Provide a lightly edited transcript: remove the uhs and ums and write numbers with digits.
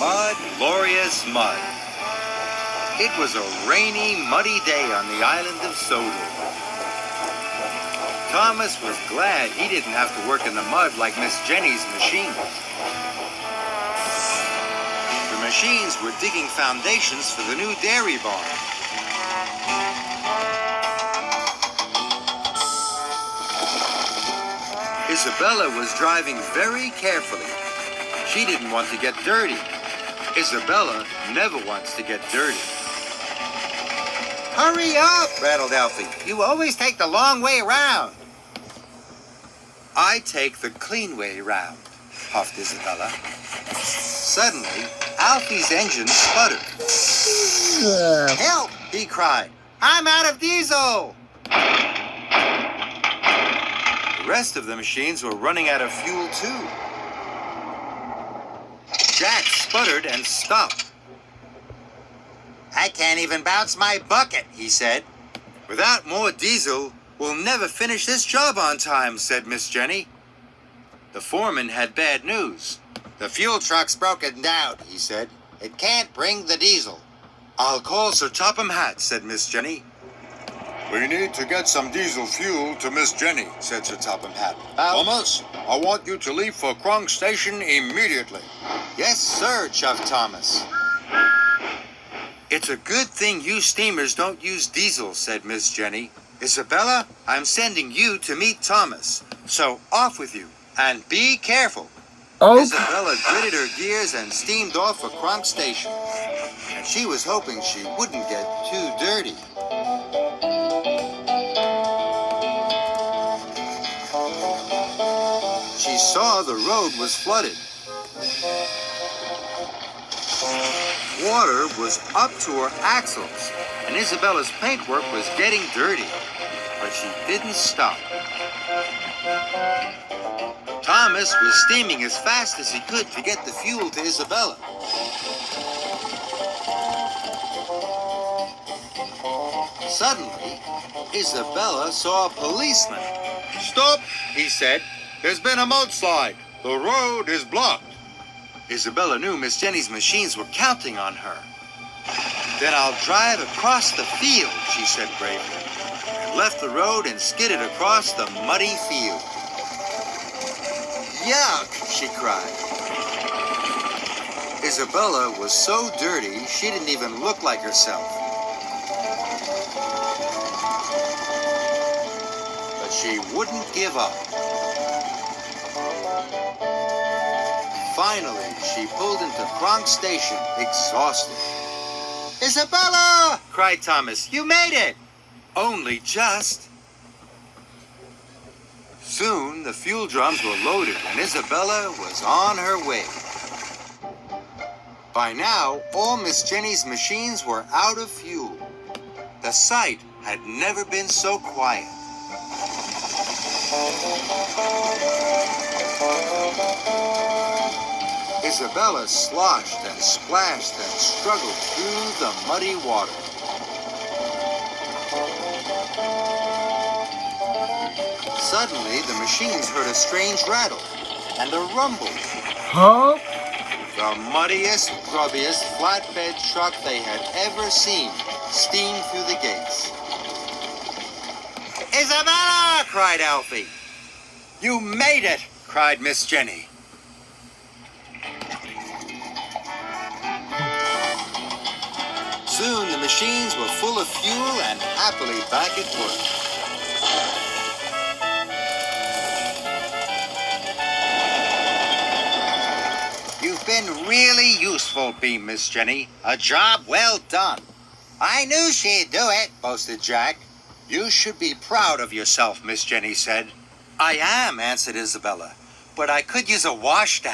Mud, glorious mud. It was a rainy, muddy day on the island of Sodor. Thomas was glad he didn't have to work in the mud like Miss Jenny's machines. The machines were digging foundations for the new dairy barn. Isabella was driving very carefully. She didn't want to get dirty. Isabella never wants to get dirty. Hurry up, rattled Alfie. You always take the long way around. I take the clean way round, puffed Isabella. Suddenly, Alfie's engine sputtered. Help, he cried. I'm out of diesel. The rest of the machines were running out of fuel, too. Jack sputtered and stopped. I can't even bounce my bucket, he said. Without more diesel, we'll never finish this job on time, said Miss Jenny. The foreman had bad news. The fuel truck's broken down, he said. It can't bring the diesel. I'll call Sir Topham Hatt, said Miss Jenny. We need to get some diesel fuel to Miss Jenny, said Sir Topham Hatt. Thomas, I want you to leave for Kronk Station immediately. Yes, sir, chuffed Thomas. It's a good thing you steamers don't use diesel, said Miss Jenny. Isabella, I'm sending you to meet Thomas. So off with you, and be careful. Okay. Isabella gritted her gears and steamed off for Kronk Station. And she was hoping she wouldn't get too dirty. She saw the road was flooded. Water was up to her axles, and Isabella's paintwork was getting dirty. But she didn't stop. Thomas was steaming as fast as he could to get the fuel to Isabella. Suddenly, Isabella saw a policeman. Stop, he said. There's been a mudslide. The road is blocked. Isabella knew Miss Jenny's machines were counting on her. Then I'll drive across the field, she said bravely, and left the road and skidded across the muddy field. Yuck, she cried. Isabella was so dirty, she didn't even look like herself. But she wouldn't give up. Finally, she pulled into Kronk Station, exhausted. Isabella! cried Thomas. You made it! Only just. Soon, the fuel drums were loaded, and Isabella was on her way. By now, all Miss Jenny's machines were out of fuel. The site had never been so quiet. Isabella sloshed and splashed and struggled through the muddy water. Suddenly, the machines heard a strange rattle and a rumble. Huh? The muddiest, grubbiest flatbed truck they had ever seen steamed through the gates. Isabella! cried Alfie. You made it, cried Miss Jenny. Soon the machines were full of fuel and happily back at work. You've been really useful, beamed Miss Jenny. A job well done. I knew she'd do it, boasted Jack. You should be proud of yourself, Miss Jenny said. I am, answered Isabella, but I could use a washdown.